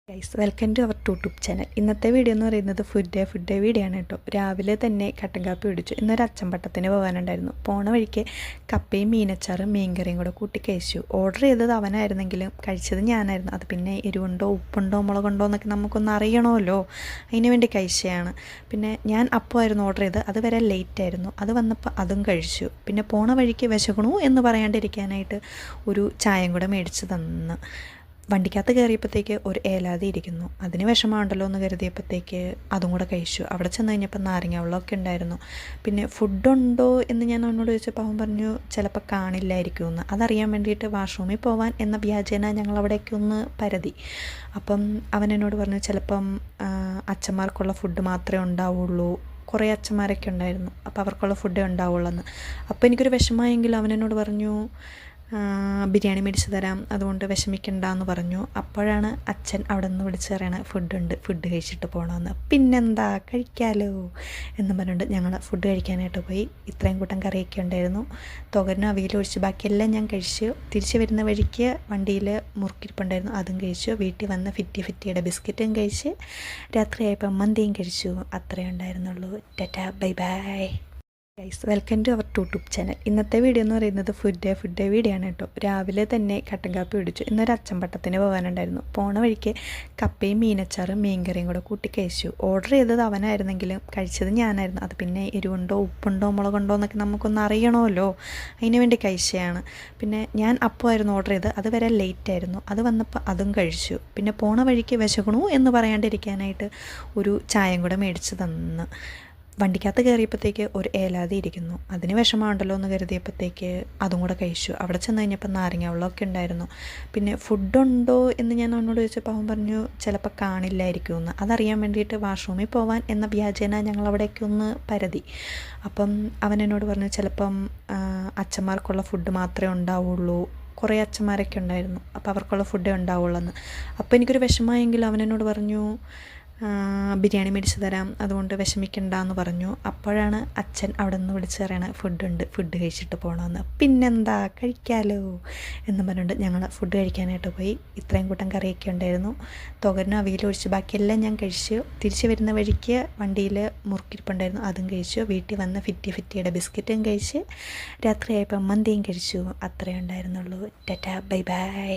Guys welcome to our YouTube channel. ഇന്നത്തെ video എന്ന് പറയുന്നത് ഫുഡ് ഡേ വീഡിയോ ആണ് കേട്ടോ. രാവിലെ തന്നെ കട്ടൻ കാപ്പി പിടിച്ചു. ഇന്നൊരു അച്ചമ്പട്ടത്തിന് പോകാനുണ്ടായിരുന്നു. പോണ വഴിക്ക് കപ്പയും മീനച്ചാറും മീൻകറിയും കൂടെ കൂട്ടി കഴിച്ചു. ഓർഡർ ചെയ്തത് അവനായിരുന്നെങ്കിലും കഴിച്ചത് ഞാനായിരുന്നു. അത് പിന്നെ എരിവുണ്ടോ ഉപ്പുണ്ടോ മുളകുണ്ടോ എന്നൊക്കെ നമുക്കൊന്ന് അറിയണമല്ലോ, അതിന് വേണ്ടി കഴിച്ചതാണ്. പിന്നെ ഞാൻ അപ്പമായിരുന്നു ഓർഡർ ചെയ്തത്. അത് വരെ ലേറ്റ് ആയിരുന്നു. അത് വന്നപ്പോൾ അതും കഴിച്ചു. പിന്നെ പോണ വഴിക്ക് വിശക്കണു എന്ന് പറയാണ്ടിരിക്കാനായിട്ട് ഒരു ചായയും കൂടെ മേടിച്ച് തന്നു. വണ്ടിക്കകത്ത് കയറിയപ്പോഴത്തേക്ക് ഒരു ഏലാതി ഇരിക്കുന്നു. അതിന് വിഷമമുണ്ടല്ലോ എന്ന് കരുതിയപ്പോഴത്തേക്ക് അതും കൂടെ കഴിച്ചു. അവിടെ ചെന്ന് കഴിഞ്ഞപ്പോൾ നാരങ്ങ വെള്ളമൊക്കെ ഉണ്ടായിരുന്നു. പിന്നെ ഫുഡുണ്ടോ എന്ന് ഞാൻ അവനോട് ചോദിച്ചപ്പോൾ അവൻ പറഞ്ഞു ചിലപ്പോൾ കാണില്ലായിരിക്കും എന്ന്. അതറിയാൻ വേണ്ടിയിട്ട് വാഷ്റൂമിൽ പോകാൻ എന്ന വ്യാജേന ഞങ്ങൾ അവിടേക്ക് ഒന്ന് പരതി. അപ്പം അവൻ എന്നോട് പറഞ്ഞു ചിലപ്പം അച്ഛന്മാർക്കുള്ള ഫുഡ് മാത്രമേ ഉണ്ടാവുള്ളൂ. കുറേ അച്ഛന്മാരൊക്കെ ഉണ്ടായിരുന്നു, അപ്പോൾ അവർക്കുള്ള ഫുഡേ ഉണ്ടാവുള്ളൂ എന്ന്. അപ്പോൾ എനിക്കൊരു വിഷമമായെങ്കിൽ അവൻ എന്നോട് പറഞ്ഞു ബിരിയാണി മേടിച്ച് തരാം, അതുകൊണ്ട് വിഷമിക്കണ്ട എന്ന് പറഞ്ഞു. അപ്പോഴാണ് അച്ഛൻ അവിടെ നിന്ന് വിളിച്ച് പറയണത് ഫുഡ് കഴിച്ചിട്ട് പോകണമെന്ന്. പിന്നെന്താ കഴിക്കാമല്ലോ എന്ന് പറഞ്ഞുകൊണ്ട് ഞങ്ങൾ ഫുഡ് കഴിക്കാനായിട്ട് പോയി. ഇത്രയും കൂട്ടം കറിയൊക്കെ ഉണ്ടായിരുന്നു. തോരനും അവിയലൊഴിച്ച് ബാക്കിയെല്ലാം ഞാൻ കഴിച്ചു. തിരിച്ച് വരുന്ന വഴിക്ക് വണ്ടിയിൽ മുറുക്കിരിപ്പുണ്ടായിരുന്നു, അതും കഴിച്ചു. വീട്ടിൽ വന്ന് ഫിറ്റിയുടെ ബിസ്ക്കറ്റും കഴിച്ച് രാത്രിയായപ്പോൾ മന്തിയും കഴിച്ചു. അത്രയേ ഉണ്ടായിരുന്നുള്ളൂ. Tata bye bye. Guys welcome to our YouTube channel. ഇന്നത്തെ വീഡിയോ എന്ന് പറയുന്നത് ഫുഡ് ഡേ വീഡിയോ ആണ് കേട്ടോ. രാവിലെ തന്നെ കട്ടൻ കാപ്പി പിടിച്ചു. ഇന്നൊരു അച്ചമ്പട്ടത്തിന് പോകാനുണ്ടായിരുന്നു. പോണ വഴിക്ക് കപ്പയും മീനച്ചാറും മീൻകറിയും കൂടെ കൂട്ടി കഴിച്ചു. ഓർഡർ ചെയ്തത് അവനായിരുന്നെങ്കിലും കഴിച്ചത് ഞാനായിരുന്നു. അത് പിന്നെ എരിവുണ്ടോ ഉപ്പുണ്ടോ മുളകുണ്ടോ എന്നൊക്കെ നമുക്കൊന്ന് അറിയണമല്ലോ, അതിന് വേണ്ടി കഴിച്ചതാണ്. പിന്നെ ഞാൻ അപ്പമായിരുന്നു ഓർഡർ ചെയ്തത്. അത് വരെ ലേറ്റ് ആയിരുന്നു. അത് വന്നപ്പോൾ അതും കഴിച്ചു. പിന്നെ പോണ വഴിക്ക് വിശക്കണു എന്ന് പറയാണ്ടിരിക്കാനായിട്ട് ഒരു ചായയും കൂടെ മേടിച്ച് തന്നു. വണ്ടിക്കകത്ത് കയറിയപ്പോഴത്തേക്ക് ഒരു ഏലാതി ഇരിക്കുന്നു. അതിന് വിഷമമുണ്ടല്ലോ എന്ന് കരുതിയപ്പോഴത്തേക്ക് അതും കൂടെ കഴിച്ചു. അവിടെ ചെന്ന് കഴിഞ്ഞപ്പോൾ നാരങ്ങ വെള്ളമൊക്കെ ഉണ്ടായിരുന്നു. പിന്നെ ഫുഡുണ്ടോ എന്ന് ഞാൻ അവനോട് ചോദിച്ചപ്പോൾ അവൻ പറഞ്ഞു ചിലപ്പോൾ കാണില്ലായിരിക്കും എന്ന്. അതറിയാൻ വേണ്ടിയിട്ട് വാഷ്റൂമിൽ പോകാൻ എന്ന വ്യാജേന ഞങ്ങൾ അവിടേക്ക് ഒന്ന് പരതി. അപ്പം അവൻ എന്നോട് പറഞ്ഞു ചിലപ്പം അച്ഛന്മാർക്കുള്ള ഫുഡ് മാത്രമേ ഉണ്ടാവുള്ളൂ. കുറേ അച്ഛന്മാരൊക്കെ ഉണ്ടായിരുന്നു, അപ്പോൾ അവർക്കുള്ള ഫുഡേ ഉണ്ടാവുള്ളൂ എന്ന്. അപ്പോൾ എനിക്കൊരു വിഷമമായെങ്കിൽ അവൻ എന്നോട് പറഞ്ഞു ബിരിയാണി മേടിച്ച് തരാം, അതുകൊണ്ട് വിഷമിക്കണ്ട എന്ന് പറഞ്ഞു. അപ്പോഴാണ് അച്ഛൻ അവിടെ നിന്ന് വിളിച്ച് പറയണത് ഫുഡ് കഴിച്ചിട്ട് പോകണമെന്ന്. പിന്നെന്താ കഴിക്കാമല്ലോ എന്ന് പറഞ്ഞുകൊണ്ട് ഞങ്ങൾ ഫുഡ് കഴിക്കാനായിട്ട് പോയി. ഇത്രയും കൂട്ടം കറിയൊക്കെ ഉണ്ടായിരുന്നു. തോരനും അവിയലൊഴിച്ച് ബാക്കിയെല്ലാം ഞാൻ കഴിച്ചു. തിരിച്ച് വരുന്ന വഴിക്ക് വണ്ടിയിൽ മുറുക്കിരിപ്പുണ്ടായിരുന്നു, അതും കഴിച്ചു. വീട്ടിൽ വന്ന് ഫിറ്റിയുടെ ബിസ്ക്കറ്റും കഴിച്ച് രാത്രിയായപ്പോൾ മന്തിയും കഴിച്ചു. അത്രയേ ഉണ്ടായിരുന്നുള്ളൂ. Tata bye by.